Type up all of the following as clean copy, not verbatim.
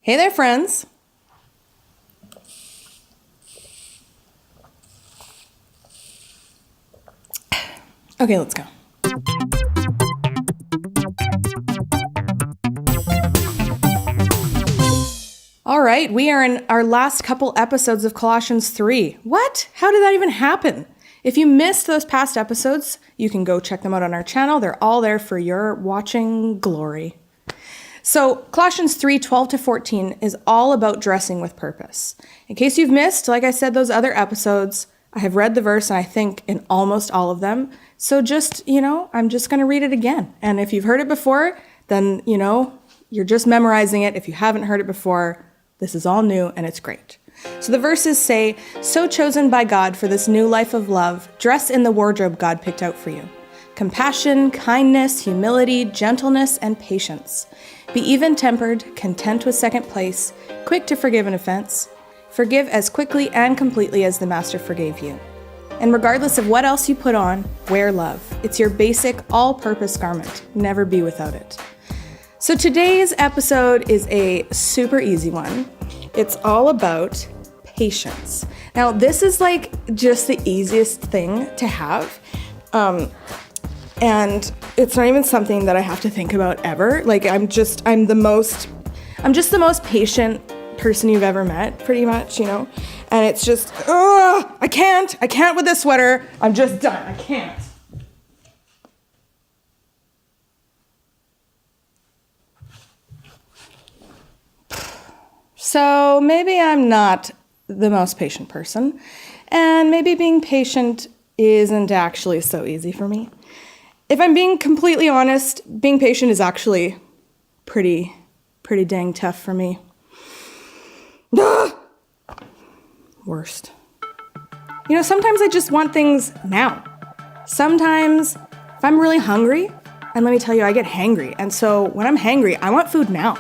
Hey there, friends. Okay, let's go. All right, we are in our last couple episodes of Colossians 3. What? How did that even happen? If you missed those past episodes, you can go check them out on our channel. They're all there for your watching glory. So Colossians 3:12-14 is all about dressing with purpose. In case you've missed, like I said, those other episodes, I have read the verse, and I think in almost all of them. So just, I'm just going to read it again. And if you've heard it before, then, you're just memorizing it. If you haven't heard it before, this is all new and it's great. So the verses say, "So chosen by God for this new life of love, dress in the wardrobe God picked out for you. Compassion, kindness, humility, gentleness, and patience. Be even-tempered, content with second place, quick to forgive an offense. Forgive as quickly and completely as the Master forgave you. And regardless of what else you put on, wear love. It's your basic, all-purpose garment. Never be without it." So today's episode is a super easy one. It's all about patience. Now, this is like just the easiest thing to have. And it's not even something that I have to think about ever. Like I'm just the most patient person you've ever met, pretty much, And it's just, I can't with this sweater. I'm just done. I can't. So maybe I'm not the most patient person, and maybe being patient isn't actually so easy for me. If I'm being completely honest, being patient is actually pretty dang tough for me. Worst. Sometimes I just want things now. Sometimes if I'm really hungry, and let me tell you, I get hangry. And so when I'm hangry, I want food now.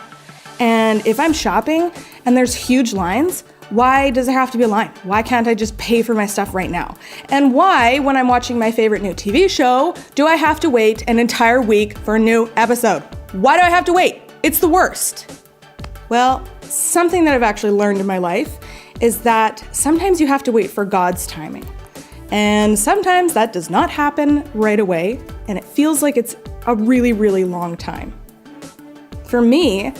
And if I'm shopping and there's huge lines, why does there have to be a line? Why can't I just pay for my stuff right now? And why, when I'm watching my favorite new TV show, do I have to wait an entire week for a new episode? Why do I have to wait? It's the worst. Well, something that I've actually learned in my life is that sometimes you have to wait for God's timing. And sometimes that does not happen right away, and it feels like it's a really, really long time. For me,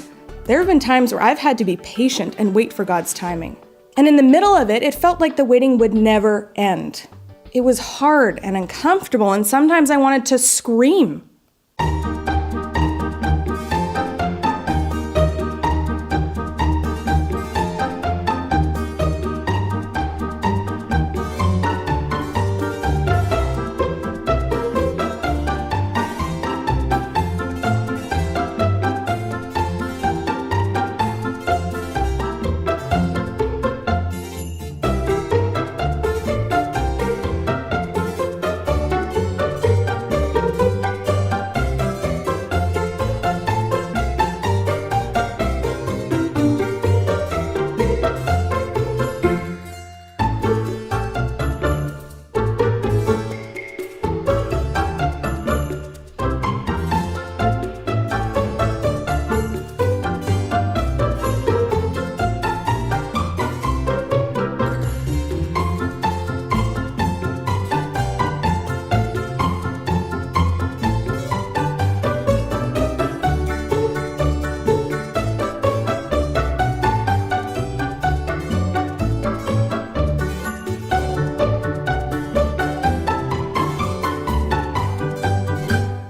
there have been times where I've had to be patient and wait for God's timing. And in the middle of it, it felt like the waiting would never end. It was hard and uncomfortable, and sometimes I wanted to scream.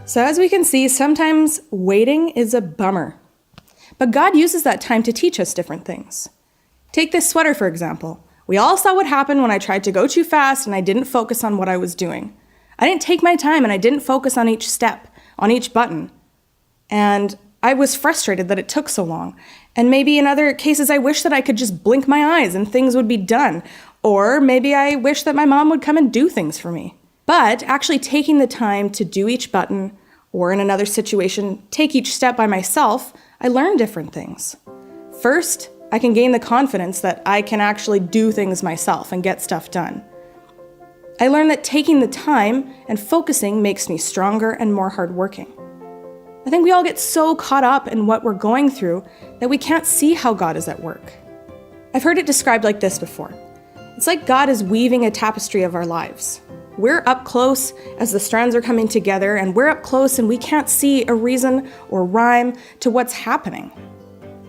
So as we can see, sometimes waiting is a bummer. But God uses that time to teach us different things. Take this sweater, for example. We all saw what happened when I tried to go too fast and I didn't focus on what I was doing. I didn't take my time and I didn't focus on each step, on each button. And I was frustrated that it took so long. And maybe in other cases, I wish that I could just blink my eyes and things would be done. Or maybe I wish that my mom would come and do things for me. But actually taking the time to do each button, or in another situation, take each step by myself, I learn different things. First, I can gain the confidence that I can actually do things myself and get stuff done. I learned that taking the time and focusing makes me stronger and more hardworking. I think we all get so caught up in what we're going through that we can't see how God is at work. I've heard it described like this before. It's like God is weaving a tapestry of our lives. We're up close as the strands are coming together, and we're up close and we can't see a reason or rhyme to what's happening.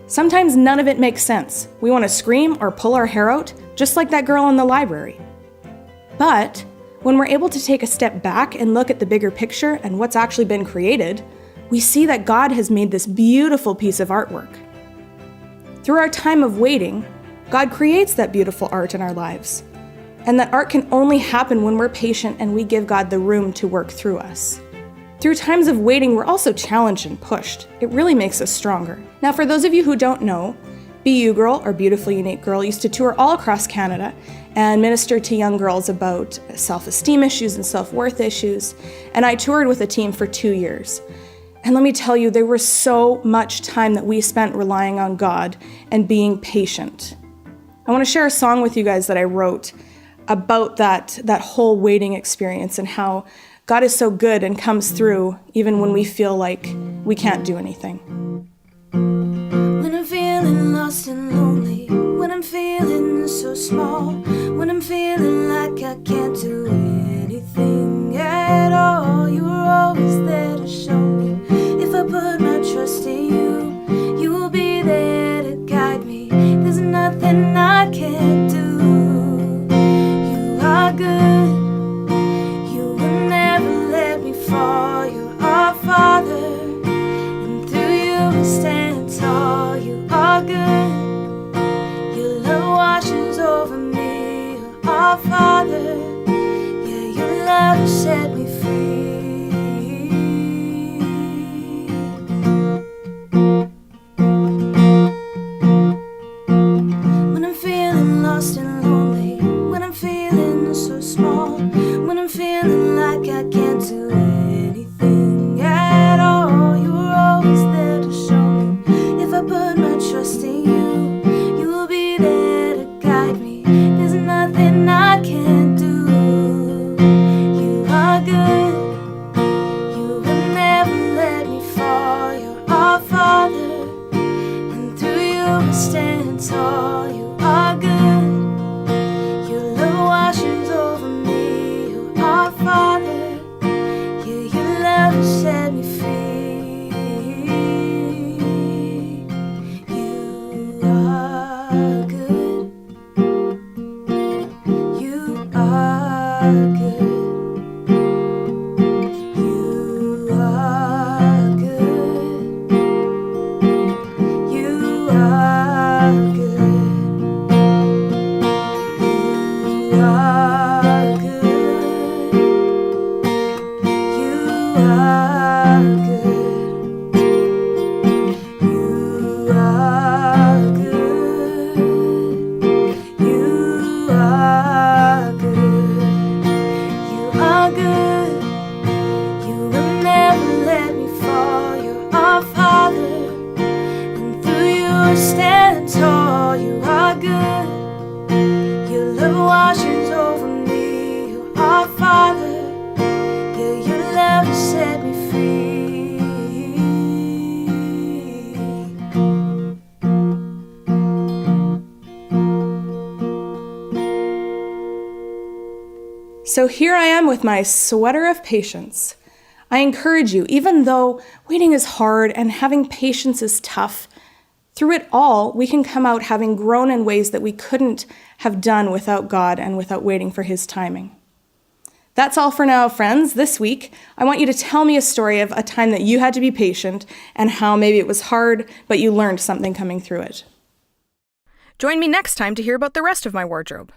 Sometimes none of it makes sense. We want to scream or pull our hair out, just like that girl in the library. But when we're able to take a step back and look at the bigger picture and what's actually been created, we see that God has made this beautiful piece of artwork. Through our time of waiting, God creates that beautiful art in our lives. And that art can only happen when we're patient and we give God the room to work through us. Through times of waiting, we're also challenged and pushed. It really makes us stronger. Now, for those of you who don't know, BUgirl, or Beautifully Unique Girl, used to tour all across Canada and minister to young girls about self-esteem issues and self-worth issues. And I toured with a team for 2 years. And let me tell you, there was so much time that we spent relying on God and being patient. I want to share a song with you guys that I wrote about that whole waiting experience and how God is so good and comes through even when we feel like we can't do anything. When I'm feeling lost and lonely, when I'm feeling so small, when I'm feeling like I can't do anything at all, you were always there to show me. If I put my trust in you, you will be there to guide me. There's nothing I can't do. You are good. You will never let me fall. You are Father, and through you we stand tall. You are good. Your love washes over me. You are Father. Yeah, your love has set me free. When I'm feeling lost and lonely, when I'm feeling so small, when I'm feeling like I can't do anything at all, you were always there to show me. If I put my trust in you, you will be there to guide me. There's nothing I can't do. You are good. You will never let me fall. You're our Father, and through you we stand tall. You are good. Your love washes over me. You are Father. Yeah, your love has set me free. You are good. You are good. You are good. You are good. You are good. You are good. You are good. You are good. You are good. You will never let me fall. You're our Father, and through you I stand tall. You are good. Your love washes over me. You are Father. Yeah, your love has set me free. So here I am with my sweater of patience. I encourage you, even though waiting is hard and having patience is tough, through it all, we can come out having grown in ways that we couldn't have done without God and without waiting for His timing. That's all for now, friends. This week, I want you to tell me a story of a time that you had to be patient and how maybe it was hard, but you learned something coming through it. Join me next time to hear about the rest of my wardrobe.